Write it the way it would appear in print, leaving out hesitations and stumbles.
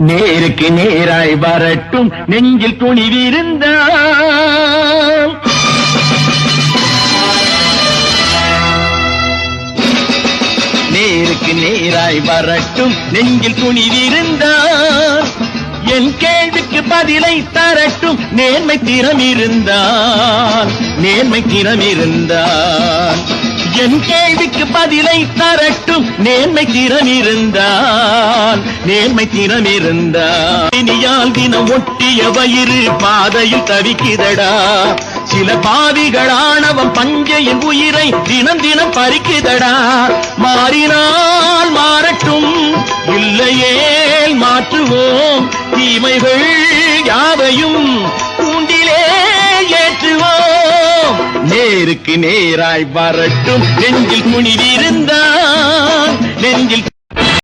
நேருக்கு நேராய் வரட்டும் நெஞ்சில் துணிவிருந்தால் நேருக்கு நேராய் வரட்டும் நெஞ்சில் துணிவிருந்தால் என் கேள்விக்கு பதிலை தரட்டும் நேர்மை திறம் இருந்தால் என் கேள்விக்கு பதிலை தரட்டும் நேர்மை திறம் இருந்தால் இனியால் தினம் ஒட்டிய வயிறு பாதையில் தவிக்குதடா சில பாவிகளானவன் பஞ்சையின் உயிரை தினம் தினம் பறிக்குதடா மாறினால் மாறட்டும் இல்லையேல் மாற்றுவோம் தீமைகள் யாவையும் கூண்டிலே ஏற்றுவோம் நேருக்கு நேராய் வரட்டும் நெஞ்சில் துணிவிருந்தால்